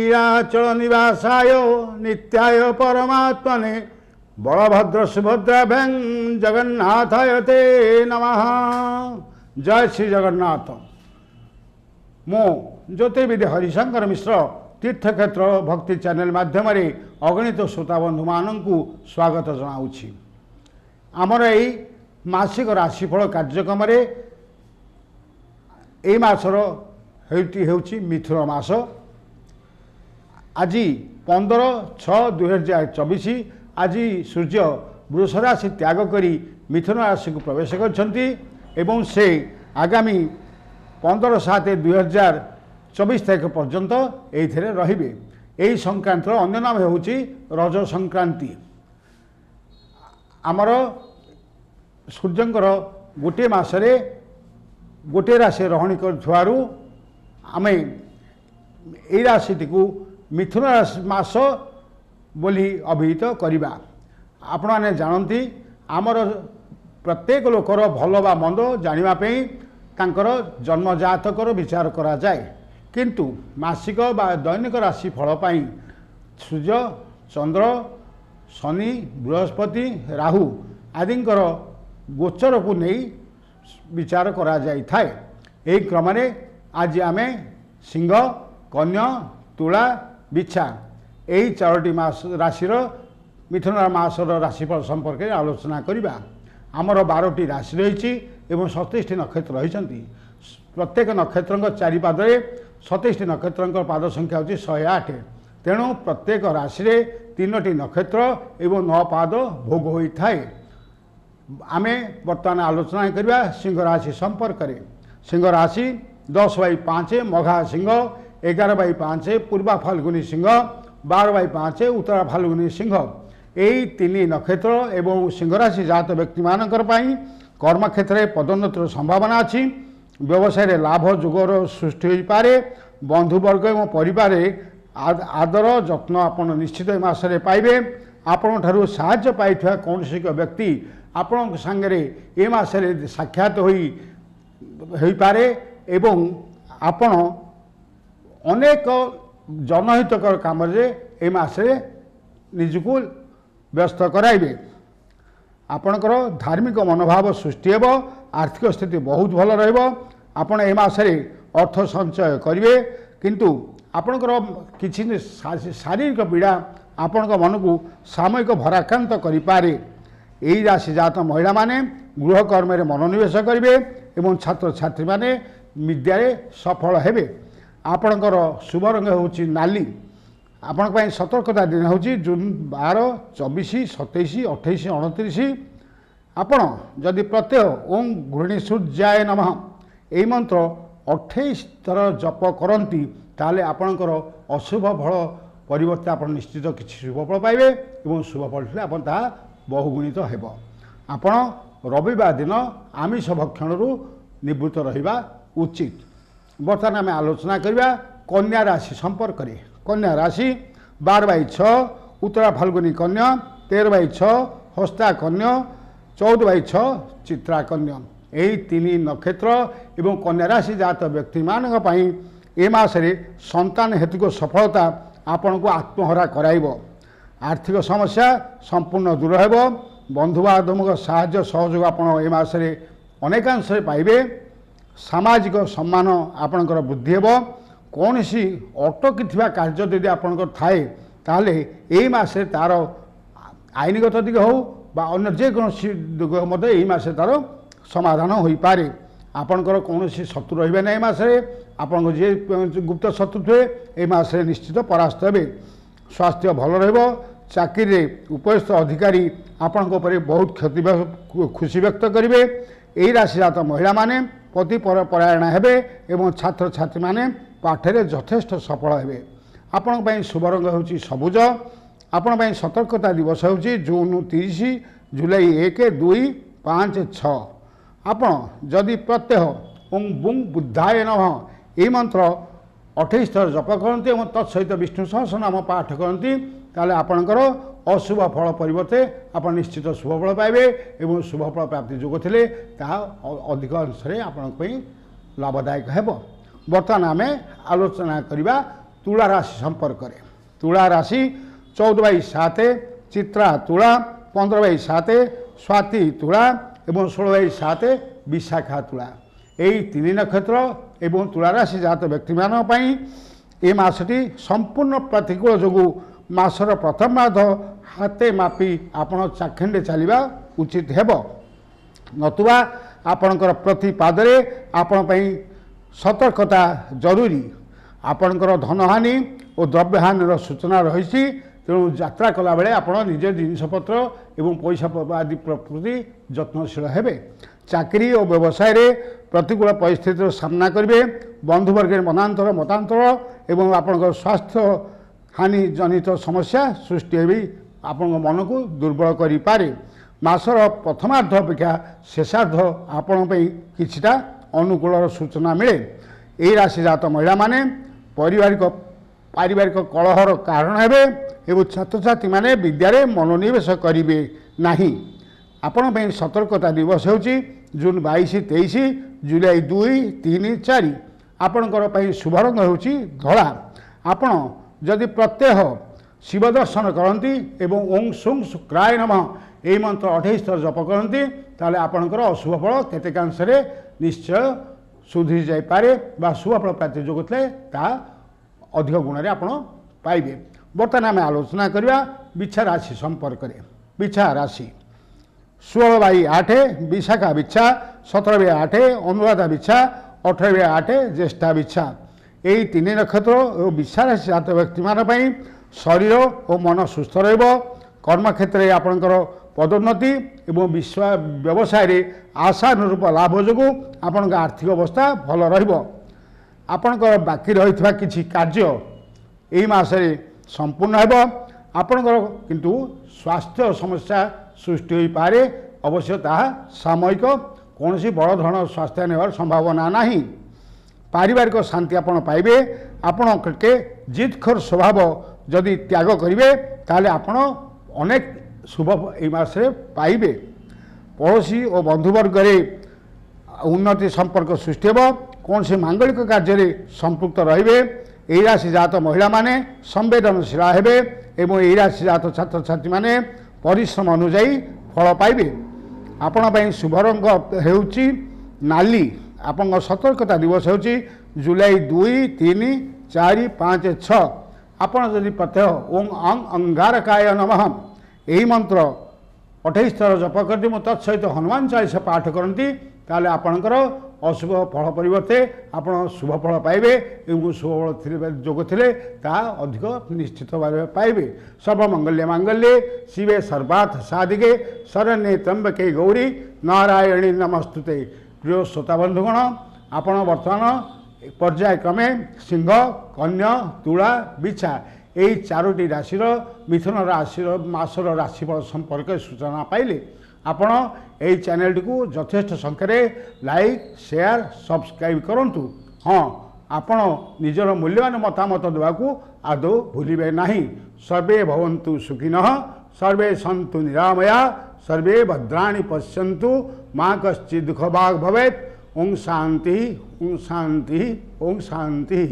नीलाचल निवासाय नित्याय परमात्मने बलभद्र सुभद्राभ्यां जगन्नाथाय ते नमः। जय श्री जगन्नाथ। मो ज्योतिर्विद्या हरिशंकर मिश्र तीर्थक्षेत्र भक्ति चैनल माध्यम अगणित श्रोता बंधु मानू स्वागत जनाऊँगी। आमर यही मासिक राशिफल कार्यक्रम ए मासर हेउची मिथुन मास। आज 15/6/2024 आज सूर्य वृष राशि त्याग करी मिथुन राशि को प्रवेश कर से आगामी 15/7/2024 तारीख पर्यंत ये रहिबे। यही संक्रांतिर अन्य नाम होउची रज संक्रांति। आमर सूर्यंकर गोटे मासरे गोटे राशि रहणी करुथवारु आमे ए राशिटी को मिथुन मास बोली अभिहित करिबा। आपण माने जानती आमर प्रत्येक लोकर भल बा मंद जानिबा पई तांकर जन्म जातकर विचार करा जाए, किंतु मासिक बा दैनिक राशि फल पाई सूर्य चंद्र शनि बृहस्पति राहु आदिंकर गोचर को नहीं विचार करा जाई थाए। एही क्रम आज आमे सिंह कन्या तुला बिछा यही 4टी मास राशि मिथुन मासर राशिफल संपर्क में आलोचना करिबा। आमर 12टी राशि रही एवं 27टी नक्षत्र रही। प्रत्येक नक्षत्र चारिपादे 27टी नक्षत्र पाद संख्या होची 108। तेणु प्रत्येक राशि 3टी नक्षत्र एवं 9 पाद भोग होता है। आमे बर्तमान आलोचना करिबा सिंह राशि संपर्क में। सिंह राशि 10/5 मघा सिंह, 11/5 पूर्वा फाल्गुनी सिंह, 12/5 उत्तरा फाल्गुनी सिंह। यही 3 नक्षत्र एवं सिंह राशि जात व्यक्ति मानकर कर्म क्षेत्र में पदोन्नतिर संभावना अच्छी। व्यवसाय लाभ जोगर सृष्टि हो पारे। बंधुवर्ग एवं परिवार आदर जत्न आपण निश्चित मासरे पाइबे। आपण ठारू साहाय्य पाइथवा कौन व्यक्ति आपण सांगरे ए मासरे साक्षात होई पारे एवं आपण अनेक जनहितकर काम ए मासरे निजको व्यस्त कराइबे। आपणकर धार्मिक मनोभाव सृष्टि हेब। आर्थिक स्थिति बहुत भल रहिबो। आपण ए मासरे अर्थ संचय करिवे, किंतु आपणकर किछि शारीरिक पीड़ा आपणक मन को सामयिक भराक्रांत करि पारे। एही राशि जात महिला माने गृह कर्म रे मनोनिवेश करिवे एवं छात्र छात्री माने विद्यारे सफल हेबे। आपणकर शुभ रंग होउची नाली। आपण पई सतर्कता दिन होउची जून 12, 24, 27, 28, 29। आपण जदि प्रत्यय ओम घृणी सूर्याय नमः एई मंत्र 28 थर जप करती ताले आपणकर अशुभ फल परिवर्ते आपण निश्चित किछि शुभ फल पाइबे एवं शुभ फल आपण ता बहुगुणित हेब। आपण रविवार दिन आमिष भक्षणरू निवृत्त रहिबा उचित। बर्तमान आम आलोचना करिबा कन्या राशि संपर्क में। कन्या राशि 12/6 उत्तरा फाल्गुनी कन्या, 13/6 हस्ता कन्या, 14/6 चित्रा कन्या। यही 3 नक्षत्र एवं कन्या राशि जात व्यक्ति मानक पई ए मासरे संतान हेतु को सफलता आपण को आत्महरा कराइब। आर्थिक समस्या संपूर्ण दूर हेब। बंधु बांधवक साहाय्य सहयोग आपण ए मासरे अनेकांश पाइबे। सामाजिक सम्मान आपणकर वृद्धि हेब। कौन सी अटकी कार्य यदि आपणकर थाए ताले एही मासे तार आईनगत दिग हो बा अन्य जेकोसी दिग मध्य एही मासे तार समाधान हो पारे। आपणकर कौन शत्रु रहिबे ना मासे। आपन जे गुप्त शत्रु थे ए मासे निश्चित परास्त हेबे। स्वास्थ्य भल रहिबो। चाकरी रे उपस्थित अधिकारी आपणक उपरे बहुत क्षति खुशी व्यक्त करिवे। एही राशि जात महिला माने पति परायण हेबे एवं छात्र छात्री माने पाठरे यथेष्ट सफल हेबे। आपण पई शुभ रंग होउची सबुज। आपण पई सतर्कता दिवस होउची जून 30, जुलाई 1, 2, 5, 6। आपण जदि प्रत्यह ओं बुं बुद्धाय नमः ए मंत्र 28 थर जप करते और तत्सहित विष्णु सहस्रनाम पाठ करती ताले आपणकर अशुभ फल परिवर्ते आप निश्चित शुभ फल पाइबे एवं शुभ फल प्राप्ति जोग थिले ताहा अधिक अंश रे आपन पई लाभदायक हेबो। बर्तमान आमे आलोचना करिबा तुला राशि संपर्क में तुला राशि 14/7 चित्रा तुला 15/7 स्वाति तुला एवं 16/7 विशाखा तुला यही 3 नक्षत्र एवं तुला राशि जात व्यक्ति ए मासटी संपूर्ण प्रतिकूल जो मासर प्रथम माध हाथे मापी आपण चाखंडे चलवा उचित हेब नतुबा आपणकर प्रति पादरे आपण सतर्कता जरूरी आपणकर धनहानि और द्रव्यहानि सूचना रही तेणु यात्रा कला बेले आपण निज जिनपत्र एवं पैसा आदि प्रति यत्नशील हेबे चाकरी और व्यवसाय रे प्रतिकूल परिस्थितिर सामना करेंगे बंधुवर्ग मनांतर मतांतर एवं आपणकर स्वास्थ्य हानि जनित समस्या सृष्टि भी आपण मन को दुर्बल करि पारे मासर प्रथमार्ध अपेक्षा शेषार्ध आपण किछिटा अनुकूल सूचना मिले यही राशि जात महिला माने पारिवारिक कलहर कारण हेबे एवं छात्र छात्री माने विद्यारे मनोनिवेश करिवे नाही आपण पे सतर्कता दिवस होची जून 22-23 जुलाई 2-3-4 आपणकर पे शुभ रंग होची धला आपण जदि प्रत्यह शिव दर्शन करती एवं ओं सुं शुक्राय नमः यही मंत्र 28 थर जप करती ताले आपणकर अशुभ फल केतेकांश निश्चय सुधरी जाइपारे बा शुभ फल प्राप्ति जोगुतले ता अधिक गुण में आपण पाइबे बर्तमान आम आलोचना करवा बिछा राशि संपर्क में बिछा राशि 16/8 विशाखा बिछा 17/8 अनुराधा बिछा 18/8 ज्येष्ठा बिछा यही 3 नक्षत्र और बिछा राशि जात व्यक्ति मानी शरीर और मन सुस्थ कर्म क्षेत्र में आपणकर पदोन्नति एवं व्यवसाय रे आशानुरूप लाभ जो आपण आर्थिक अवस्था भल आपणकर बाकी रही किसी कार्य यही मासरे संपूर्ण हेब आपणकर किंतु स्वास्थ्य समस्या सृष्टि हो पारे अवश्य ताहा सामयिक कौन सी बड़ धरण स्वास्थ्य नेबार संभावना नहीं पारिवारिक शांति आपण पाइबे आपण के जिदखोर स्वभाव जदि त्याग करेंगे ताले आपण अनेक शुभ ए मासरे पाइबे पड़ोसी और बंधुवर्ग उन्नति संपर्क सृष्टि हो कौन से मांगलिक कार्य संपृक्त रे यही राशि जात महिला माने संवेदनशील हेबे एवं यही राशि जात छात्र छात्री माने परिश्रम अनुजाई फल पाइबे आपण शुभ रंग हेउची नाली आपण सतर्कता दिवस हेउची जुलाई 2-3-4-5-6 आपण जदि प्रत्यह ओं अंगारकाय नमः यही मंत्र 28 थर जप करती तत्सहित हनुमान चालीसा पाठ करती ताले आपणकर अशुभ फल परिवर्ते आपण शुभ फल पाइबे एवं शुभ फल जोग थिले ता अधिक निश्चित भाव पाइबे सर्वमंगल्य मांगल्ये शिवे सर्वार्थ साधिके शरण्ये त्र्यंबके गौरी नारायणी नमस्तुते प्रिय श्रोता बंधुगण आपण वर्तमान पर्यायक्रमे सिंह कन्या तुला बिछा यही 4टी राशि मिथुन राशि मासर राशिफल संपर्क सूचना पाइले आपण यही चैनल को यथेष्ट संख्यारे लाइक शेयर सब्सक्राइब करंतु हाँ आपण निजर मूल्यवान मतामत देवाकू आदौ भूलिबे नहीं सर्वे भवन्तु सुखिनः सर्वे सन्तु निरामया सर्वे भद्राणि पश्यन्तु माँ कश्चित् दुःखभाग् भवेत् ओं शांति ओं शांति ओं शांति।